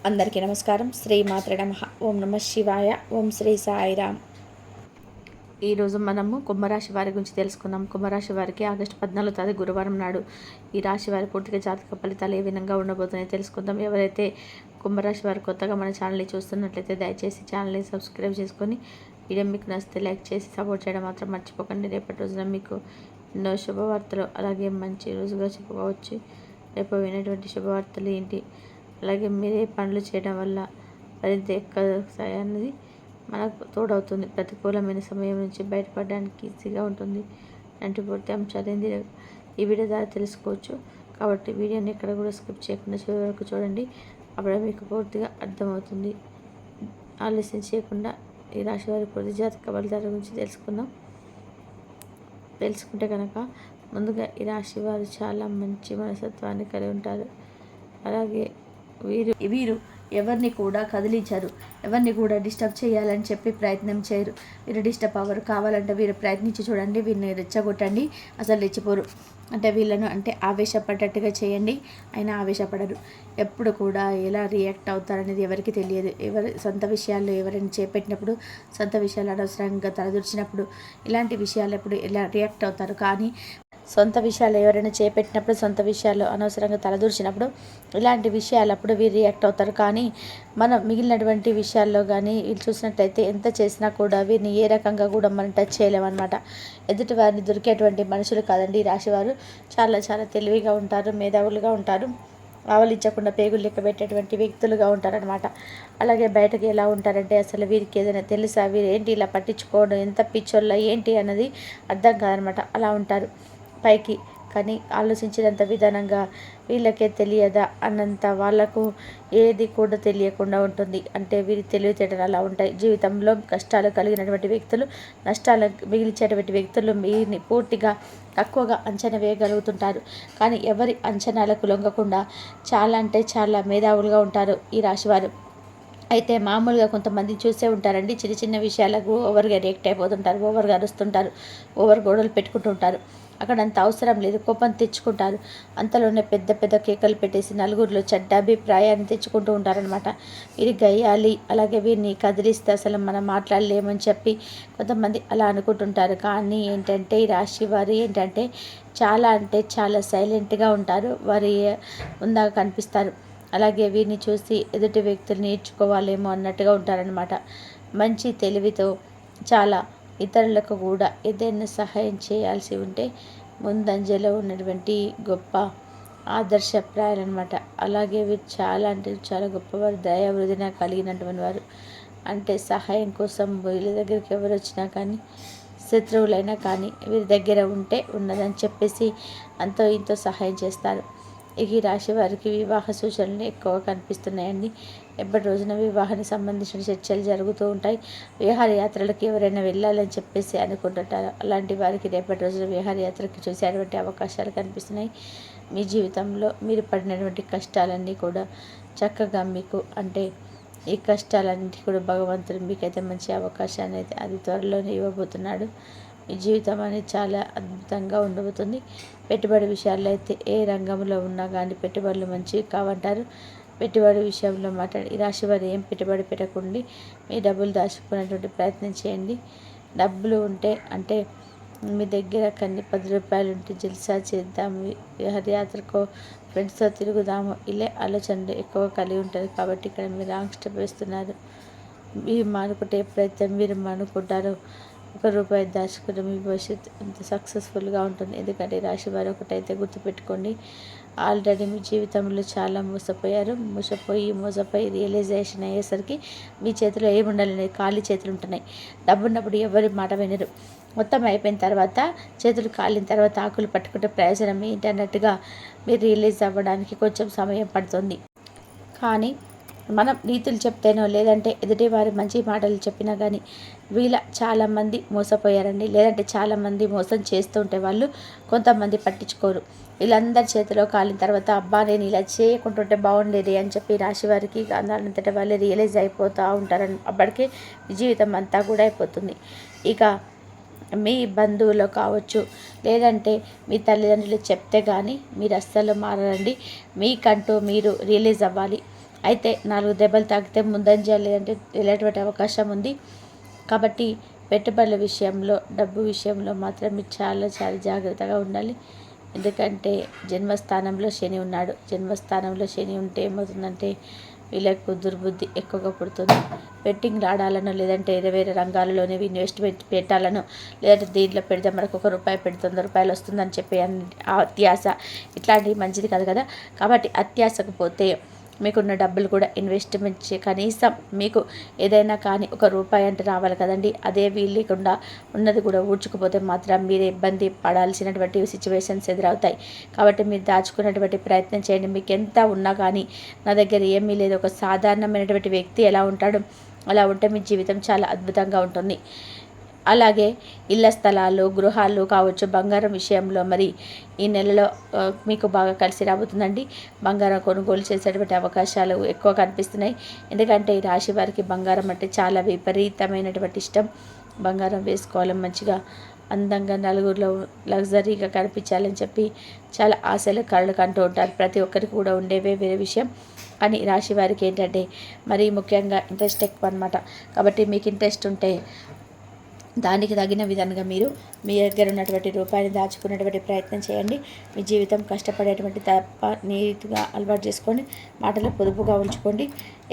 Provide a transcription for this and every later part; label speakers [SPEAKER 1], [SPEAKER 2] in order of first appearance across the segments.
[SPEAKER 1] అందరికీ నమస్కారం. శ్రీమాత్రే నమః. ఓం నమః శివాయ. ఓం శ్రీ సాయిరామ్. ఈరోజు మనము కుంభరాశి వారి గురించి తెలుసుకుందాం. కుంభరాశి వారికి ఆగస్టు 14వ తారీఖు గురువారం నాడు ఈ రాశి వారి పూర్తిగా జాతక ఫలితాలు ఏ విధంగా ఉండబోతున్నాయో తెలుసుకుందాం. ఎవరైతే కుంభరాశి వారు కొత్తగా మన ఛానల్ని చూస్తున్నట్లయితే దయచేసి ఛానల్ని సబ్స్క్రైబ్ చేసుకొని వీడియో మీకు నచ్చితే లైక్ చేసి సపోర్ట్ చేయడం మాత్రం మర్చిపోకండి. రేపటి రోజున మీకు ఎన్నో శుభవార్తలు అలాగే మంచి రోజుగా చెప్పుకోవచ్చు. రేపు వినేటువంటి శుభవార్తలు ఏంటి, అలాగే మీరే పనులు చేయడం వల్ల మరింత ఎక్కువ అనేది మనకు తోడవుతుంది. ప్రతికూలమైన సమయం నుంచి బయటపడడానికి ఈజీగా ఉంటుంది. అంటే పూర్తి అంశాలు ఈ వీడియో ద్వారా తెలుసుకోవచ్చు. కాబట్టి వీడియోని ఎక్కడ కూడా స్కిప్ చేయకుండా చివరి వరకు చూడండి. అప్పుడే మీకు పూర్తిగా అర్థమవుతుంది. ఆలస్యం చేయకుండా ఈ రాశి వారి పూర్తి జాతక ఫలితాల గురించి తెలుసుకుంటే కనుక ముందుగా ఈ రాశి వారు చాలా మంచి మనస్తత్వాన్ని కలిగి ఉంటారు. అలాగే వీరు ఎవరిని కూడా కదిలించరు, ఎవరిని కూడా డిస్టర్బ్ చేయాలని చెప్పి ప్రయత్నం చేయరు. వీరు డిస్టర్బ్ అవ్వరు. కావాలంటే వీరు ప్రయత్నించి చూడండి, వీరిని రెచ్చగొట్టండి, అసలు రెచ్చిపోరు. అంటే వీళ్ళను ఆవేశపడ్డట్టుగా చేయండి, అయినా ఆవేశపడరు. ఎప్పుడు కూడా ఎలా రియాక్ట్ అవుతారనేది ఎవరికి తెలియదు. ఎవరి సొంత విషయాల్లో ఎవరైనా చేపట్టినప్పుడు, సొంత విషయాలు అనవసరంగా తలదూర్చినప్పుడు, ఇలాంటి విషయాలప్పుడు ఎలా రియాక్ట్ అవుతారు. కానీ సొంత విషయాలు ఎవరైనా చేపట్టినప్పుడు, సొంత విషయాలు అనవసరంగా తలదూర్చినప్పుడు, ఇలాంటి విషయాలప్పుడు వీరు రియాక్ట్ అవుతారు. కానీ మనం మిగిలినటువంటి విషయాల్లో కానీ వీళ్ళు చూసినట్లయితే ఎంత చేసినా కూడా వీరిని ఏ రకంగా కూడా మనం టచ్ చేయలేమన్నమాట. ఎదుటి వారిని దొరికేటువంటి మనుషులు కాదండి. ఈ రాశివారు చాలా చాలా తెలివిగా ఉంటారు, మేధావులుగా ఉంటారు, ఆవలించకుండా పేగులు లెక్క పెట్టేటువంటి వ్యక్తులుగా ఉంటారనమాట. అలాగే బయటకు ఎలా ఉంటారంటే అసలు వీరికి ఏదైనా తెలుసా, వీరు ఏంటి ఇలా పట్టించుకోవడం, ఎంత పిచ్చోళ్ళ ఏంటి అన్నది అర్థం కాదనమాట. అలా ఉంటారు పైకి, కానీ ఆలోచించినంత విధానంగా వీళ్ళకే తెలియదా అన్నంత వాళ్ళకు ఏది కూడా తెలియకుండా ఉంటుంది. అంటే వీరి తెలివితేటలు అలా ఉంటాయి. జీవితంలో కష్టాలు కలిగినటువంటి వ్యక్తులు, నష్టాలు మిగిల్చేటువంటి వ్యక్తులు వీరిని పూర్తిగా తక్కువగా అంచనా వేయగలుగుతుంటారు. కానీ ఎవరి అంచనాలకు లొంగకుండా చాలా అంటే చాలా మేధావులుగా ఉంటారు ఈ రాశివారు. అయితే మామూలుగా కొంతమంది చూసే ఉంటారండి, చిన్న చిన్న విషయాలకు ఓవర్గా రియాక్ట్ అయిపోతుంటారు, ఓవర్గా అరుస్తుంటారు, ఓవర్ గొడవలు పెట్టుకుంటుంటారు. అక్కడ అంత అవసరం లేదు, కోపం తెచ్చుకుంటారు. అంతలోనే పెద్ద పెద్ద కేకలు పెట్టేసి నలుగురిలో చెడ్డ అభిప్రాయాన్ని తెచ్చుకుంటూ ఉంటారనమాట. వీరి గయ్యాలి, అలాగే వీరిని కదిలిస్తే అసలు మనం మాట్లాడలేమని చెప్పి కొంతమంది అలా అనుకుంటుంటారు. కానీ ఏంటంటే ఈ రాశి వారు ఏంటంటే చాలా అంటే చాలా సైలెంట్గా ఉంటారు. వారి ఉందాక కనిపిస్తారు. అలాగే వీరిని చూసి ఎదుటి వ్యక్తులు నేర్చుకోవాలేమో అన్నట్టుగా ఉంటారనమాట. మంచి తెలివితో చాలా ఇతరులకు కూడా ఏదైనా సహాయం చేయాల్సి ఉంటే ముందంజలో ఉన్నటువంటి గొప్ప ఆదర్శప్రాయాలన్నమాట. అలాగే వీరు చాలా అంటే చాలా గొప్పవారు, దయావృదిన కలిగినటువంటి వారు. అంటే సహాయం కోసం వీళ్ళ దగ్గరికి ఎవరు వచ్చినా కానీ, శత్రువులైనా కానీ వీరి దగ్గర ఉంటే ఉన్నదని చెప్పేసి అంతో ఇంతో సహాయం చేస్తారు. ఈ రాశి వారికి వివాహ సూచనలు ఎక్కువగా కనిపిస్తున్నాయండి. ఎప్పటి రోజున వివాహానికి సంబంధించిన చర్చలు జరుగుతూ ఉంటాయి. విహారయాత్రలకు ఎవరైనా వెళ్ళాలని చెప్పేసి అనుకుంటుంటారు. అలాంటి వారికి రేపటి రోజున విహారయాత్రకి చూసేటువంటి అవకాశాలు కనిపిస్తున్నాయి. మీ జీవితంలో మీరు పడినటువంటి కష్టాలన్నీ కూడా చక్కగా మీకు అంటే ఈ కష్టాలన్నింటి కూడా భగవంతుడు మీకైతే మంచి అవకాశాన్ని అయితే అది త్వరలోనే ఇవ్వబోతున్నాడు. మీ జీవితం అనేది చాలా అద్భుతంగా ఉండబోతుంది. పెట్టుబడి విషయాల్లో అయితే ఏ రంగంలో ఉన్నా కానీ పెట్టుబడులు మంచివి కావంటారు. పెట్టుబడి విషయంలో మాట్లాడి ఈ రాశి వారు ఏం పెట్టుబడి పెట్టకండి, మీ డబ్బులు దాచుకునేటువంటి ప్రయత్నం చేయండి. డబ్బులు ఉంటే అంటే మీ దగ్గర కొన్ని 10 రూపాయలు ఉంటే జల్సా చేద్దాము, విహారయాత్రకో ఫ్రెండ్స్తో తిరుగుదాము, ఇలా ఆలోచనలు ఎక్కువ కలిగి ఉంటుంది. కాబట్టి ఇక్కడ మీరు రాంగ్ స్టెప్ వేస్తున్నారు. మీరు మానుకుంటే ఎప్పుడైతే మీరు మానుకుంటారో ₹1 దాచుకుంటే మీ భవిష్యత్తు అంత సక్సెస్ఫుల్గా ఉంటుంది. ఎందుకంటే రాశి వారు ఒకటైతే గుర్తుపెట్టుకోండి, ఆల్రెడీ మీ జీవితంలో చాలా మోసపోయి రియలైజేషన్ అయ్యేసరికి మీ చేతిలో ఏముండాలి, ఖాళీ చేతులు ఉంటున్నాయి. డబ్బు ఉన్నప్పుడు ఎవరి మాట వినరు. మొత్తం అయిపోయిన తర్వాత, చేతులు కాలిన తర్వాత ఆకులు పట్టుకుంటే ప్రయోజనం ఏంటి అన్నట్టుగా మీరు రియలైజ్ అవ్వడానికి కొంచెం సమయం పడుతుంది. కానీ మనం నీతులు చెప్తేనో లేదంటే ఎదుటి వారి మంచి మాటలు చెప్పినా కానీ వీళ్ళ చాలామంది మోసపోయారండి. లేదంటే చాలామంది మోసం చేస్తూ ఉంటే వాళ్ళు కొంతమంది పట్టించుకోరు. వీళ్ళందరి చేతిలో కాలిన తర్వాత అబ్బా నేను ఇలా చేయకుంటుంటే బాగుండేది అని చెప్పి రాశి వారికి అంతటా వాళ్ళు రియలైజ్ అయిపోతూ ఉంటారని అప్పటికే జీవితం అంతా కూడా అయిపోతుంది. ఇక మీ బంధువులు కావచ్చు, లేదంటే మీ తల్లిదండ్రులు చెప్తే కానీ మీరు అస్సలు మారండి. మీకంటూ మీరు రియలైజ్ అవ్వాలి. అయితే 4 దెబ్బలు తాకితే ముందంజ లేదంటే వెళ్ళేటువంటి అవకాశం ఉంది. కాబట్టి పెట్టుబడుల విషయంలో, డబ్బు విషయంలో మాత్రం మీరు చాలా చాలా జాగ్రత్తగా ఉండాలి. ఎందుకంటే జన్మస్థానంలో శని ఉన్నాడు. జన్మస్థానంలో శని ఉంటే ఏమవుతుందంటే వీళ్ళకు దుర్బుద్ధి ఎక్కువగా పుడుతుంది. బెట్టింగ్లు ఆడాలనో లేదంటే వేరే వేరే రంగాలలోనే ఇన్వెస్ట్మెంట్ పెట్టాలనో లేదంటే దీంట్లో పెడితే మనకు ₹1 పెడితే ₹100 వస్తుందని చెప్పి అత్యాశ ఇట్లాంటివి మంచిది కాదు కదా. కాబట్టి అత్యాశకు పోతే మీకున్న డబ్బులు కూడా ఇన్వెస్ట్మెంట్ కనీసం మీకు ఏదైనా కానీ ₹1 అంటే రావాలి కదండి. అదే వీలు లేకుండా ఉన్నది కూడా ఊడ్చుకుపోతే మాత్రం మీరే ఇబ్బంది పడాల్సినటువంటి సిచ్యువేషన్స్ ఎదురవుతాయి. కాబట్టి మీరు దాచుకున్నటువంటి ప్రయత్నం చేయండి. మీకు ఎంత ఉన్నా కానీ నా దగ్గర ఏమీ లేదు, ఒక సాధారణమైనటువంటి వ్యక్తి ఎలా ఉంటాడు అలా ఉంటే మీ జీవితం చాలా అద్భుతంగా ఉంటుంది. అలాగే ఇళ్ల స్థలాలు, గృహాలు కావచ్చు, బంగారం విషయంలో మరి ఈ నెలలో మీకు బాగా కలిసి రాబోతుందండి. బంగారం కొనుగోలు చేసేటువంటి అవకాశాలు ఎక్కువ కనిపిస్తున్నాయి. ఎందుకంటే ఈ రాశి వారికి బంగారం అంటే చాలా విపరీతమైనటువంటి ఇష్టం. బంగారం వేసుకోవాలి, మంచిగా అందంగా నలుగురిలో లగ్జరీగా కనిపించాలని చెప్పి చాలా ఆశలు కళ్ళు కంటూ ఉంటారు. ప్రతి ఒక్కరికి కూడా ఉండేవే వేరే విషయం. కానీ రాశి వారికి ఏంటంటే మరీ ముఖ్యంగా ఇంట్రెస్ట్ ఎక్కువ అనమాట. కాబట్టి మీకు ఇంట్రెస్ట్ ఉంటే దానికి తగిన విధంగా మీరు మీ దగ్గర ఉన్నటువంటి రూపాయిని దాచుకునేటువంటి ప్రయత్నం చేయండి. మీ జీవితం కష్టపడేటువంటి తప్ప నీట్గా అలవాటు చేసుకోండి. మాటలు పొదుపుగా ఉంచుకోండి.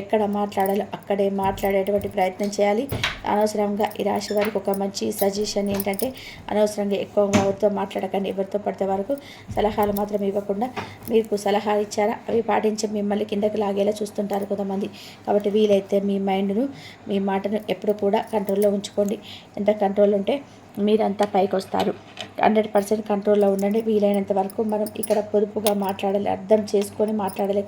[SPEAKER 1] ఎక్కడ మాట్లాడాలో అక్కడే మాట్లాడేటువంటి ప్రయత్నం చేయాలి. అనవసరంగా ఈ రాశి వారికి ఒక మంచి సజెషన్ ఏంటంటే అనవసరంగా ఎక్కువగా ఎవరితో మాట్లాడకండి. ఎవరితో పడితే వరకు సలహాలు మాత్రం ఇవ్వకుండా మీకు సలహాలు ఇచ్చారా అవి పాటించి మిమ్మల్ని కిందకి లాగేలా చూస్తుంటారు కొంతమంది. కాబట్టి వీలైతే మీ మైండ్ను, మీ మాటను ఎప్పుడు కూడా కంట్రోల్లో ఉంచుకోండి. ఎంత కంట్రోల్ ఉంటే మీరంతా పైకి వస్తారు. 100% కంట్రోల్లో ఉండండి. వీలైనంత వరకు మనం ఇక్కడ పొదుపుగా మాట్లాడాలి, అర్థం చేసుకొని మాట్లాడాలి.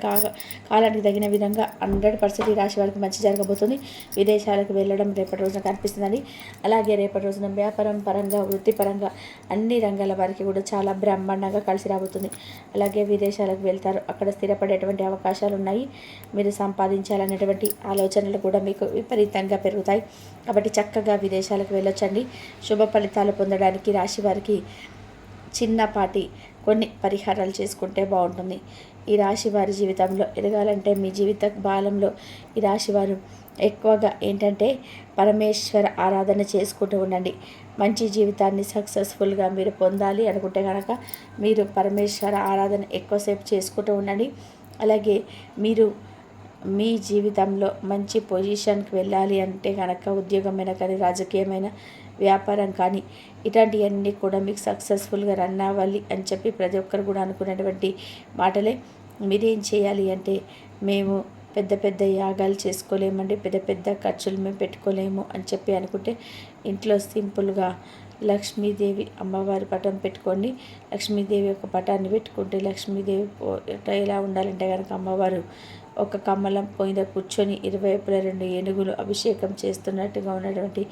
[SPEAKER 1] కాలానికి తగిన విధంగా 100% ఈ రాశి వారికి మంచి జరగబోతుంది. విదేశాలకు వెళ్ళడం రేపటి రోజున కనిపిస్తుందని. అలాగే రేపటి రోజున వ్యాపారం పరంగా, వృత్తిపరంగా అన్ని రంగాల వారికి కూడా చాలా బ్రహ్మాండంగా కలిసి రాబోతుంది. అలాగే విదేశాలకు వెళ్తారు, అక్కడ స్థిరపడేటువంటి అవకాశాలు ఉన్నాయి. మీరు సంపాదించాలనేటువంటి ఆలోచనలు కూడా మీకు విపరీతంగా పెరుగుతాయి. కాబట్టి చక్కగా విదేశాలకు వెళ్ళొచ్చండి. శుభ ఫలితాలు పొందడానికి రాశి వారికి చిన్నపాటి కొన్ని పరిహారాలు చేసుకుంటే బాగుంటుంది. ఈ రాశి వారి జీవితంలో ఎదగాలంటే మీ జీవిత బాలంలో ఈ రాశి వారు ఎక్కువగా ఏంటంటే పరమేశ్వర ఆరాధన చేసుకుంటూ ఉండండి. మంచి జీవితాన్ని సక్సెస్ఫుల్గా మీరు పొందాలి అనుకుంటే కనుక మీరు పరమేశ్వర ఆరాధన ఎక్కువసేపు చేసుకుంటూ ఉండండి. అలాగే మీరు మీ జీవితంలో మంచి పొజిషన్కి వెళ్ళాలి అంటే కనుక ఉద్యోగమైన కానీ, రాజకీయమైన, వ్యాపారం కానీ ఇట్లాంటివన్నీ కూడా మీకు సక్సెస్ఫుల్గా రన్ అవ్వాలి అని చెప్పి ప్రతి ఒక్కరు కూడా అనుకునేటువంటి మాటలే. మీరేం చేయాలి అంటే మేము పెద్ద పెద్ద యాగాలు చేసుకోలేమండి, పెద్ద పెద్ద ఖర్చులు మేము పెట్టుకోలేము అని చెప్పి అనుకుంటే ఇంట్లో సింపుల్గా లక్ష్మీదేవి అమ్మవారి పటం పెట్టుకోండి. లక్ష్మీదేవి ఒక పటాన్ని పెట్టుకుంటే లక్ష్మీదేవి ఎలా ఉండాలంటే కనుక అమ్మవారు ఒక కమలం పోయిన కూర్చొని ఇరువైపులా 2 ఏనుగులు అభిషేకం చేస్తున్నట్టుగా ఉన్నటువంటి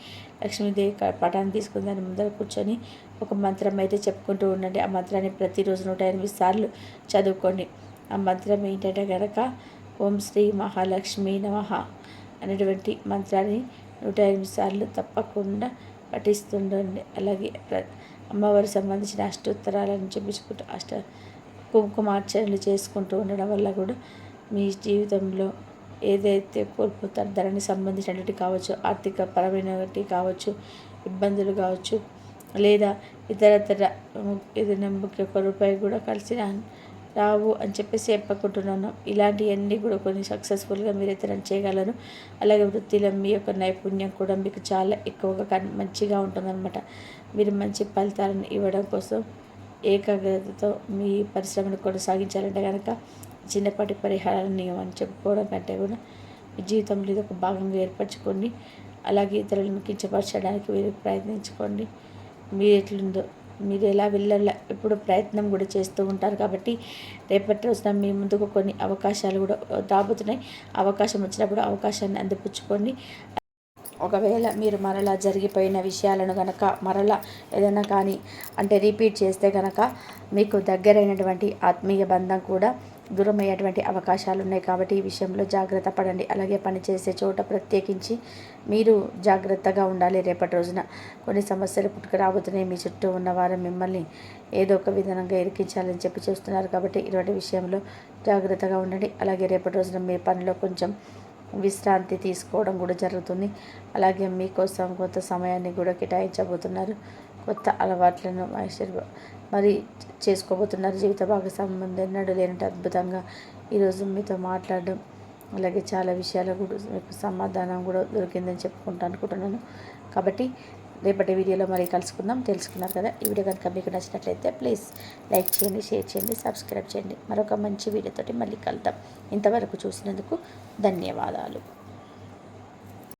[SPEAKER 1] లక్ష్మీదేవి పటాన్ని తీసుకుని దాని ముందర కూర్చొని ఒక మంత్రం అయితే చెప్పుకుంటూ ఉండండి. ఆ మంత్రాన్ని ప్రతిరోజు 108 సార్లు చదువుకోండి. ఆ మంత్రం ఏంటంటే కనుక ఓం శ్రీ మహాలక్ష్మీ నమః అనేటువంటి మంత్రాన్ని 108 సార్లు తప్పకుండా పఠిస్తుండండి. అలాగే అమ్మవారికి సంబంధించిన అష్టోత్తరాలను చూపించుకుంటూ కుంకుమార్చనలు చేసుకుంటూ ఉండడం వల్ల కూడా మీ జీవితంలో ఏదైతే కోల్పోతారో దానికి సంబంధించినటువంటి కావచ్చు, ఆర్థిక పరమైనటువంటి కావచ్చు, ఇబ్బందులు కావచ్చు, లేదా ఇతరతర ఏదైనా ₹1 కూడా కలిసి రావు అని చెప్పేసి చెప్పకుంటున్నాను. ఇలాంటివన్నీ కూడా కొన్ని సక్సెస్ఫుల్గా మీరైతే రన్ చేయగలరు. అలాగే వృత్తిలో మీ యొక్క నైపుణ్యం కూడా మీకు చాలా ఎక్కువగా మంచిగా ఉంటుందన్నమాట. మీరు మంచి ఫలితాలను ఇవ్వడం కోసం ఏకాగ్రతతో మీ పరిశ్రమను కొనసాగించాలంటే కనుక చిన్నపాటి పరిహారాన్ని అని చెప్పుకోవడం కంటే కూడా మీ జీవితంలో ఇది ఒక భాగంగా ఏర్పరచుకోండి. అలాగే ఇతరులను కించపరచడానికి మీరు ప్రయత్నించుకోండి. మీరు ఎట్లుందో మీరు ఎలా వెళ్ళాల ఎప్పుడు ప్రయత్నం కూడా చేస్తూ ఉంటారు. కాబట్టి రేపటి రోజున మీ ముందుకు కొన్ని అవకాశాలు కూడా రాబోతున్నాయి. అవకాశం వచ్చినప్పుడు అవకాశాన్ని అందిపుచ్చుకోండి. ఒకవేళ మీరు మరలా జరిగిపోయిన విషయాలను కనుక మరలా ఏదైనా కానీ అంటే రిపీట్ చేస్తే కనుక మీకు దగ్గరైనటువంటి ఆత్మీయ బంధం కూడా దూరమయ్యేటువంటి అవకాశాలు ఉన్నాయి. కాబట్టి ఈ విషయంలో జాగ్రత్త పడండి. అలాగే పనిచేసే చోట ప్రత్యేకించి మీరు జాగ్రత్తగా ఉండాలి. రేపటి రోజున కొన్ని సమస్యలు పుట్టుకురాబోతున్నాయి. మీ చుట్టూ ఉన్నవారు మిమ్మల్ని ఏదో ఒక విధానంగా ఇరికించాలని చెప్పి చూస్తున్నారు. కాబట్టి ఇటువంటి విషయంలో జాగ్రత్తగా ఉండండి. అలాగే రేపటి రోజున మీ పనిలో కొంచెం విశ్రాంతి తీసుకోవడం కూడా జరుగుతుంది. అలాగే మీకోసం కొత్త సమయాన్ని కూడా కేటాయించబోతున్నారు. కొత్త అలవాట్లను మరి చేసుకోబోతున్నారు. జీవిత భాగస్వామ్యం ఎన్నడూ లేనట్టు అద్భుతంగా ఈరోజు మీతో మాట్లాడడం, అలాగే చాలా విషయాలు కూడా మీకు సమాధానం కూడా దొరికిందని చెప్పుకుంటూ అనుకుంటున్నాను. కాబట్టి రేపటి వీడియోలో మరి కలుసుకుందాం. తెలుసుకున్నారు కదా. ఈ వీడియో కనుక మీకు నచ్చినట్లయితే ప్లీజ్ లైక్ చేయండి, షేర్ చేయండి, సబ్స్క్రైబ్ చేయండి. మరొక మంచి వీడియోతోటి మళ్ళీ కలుద్దాం. ఇంతవరకు చూసినందుకు ధన్యవాదాలు.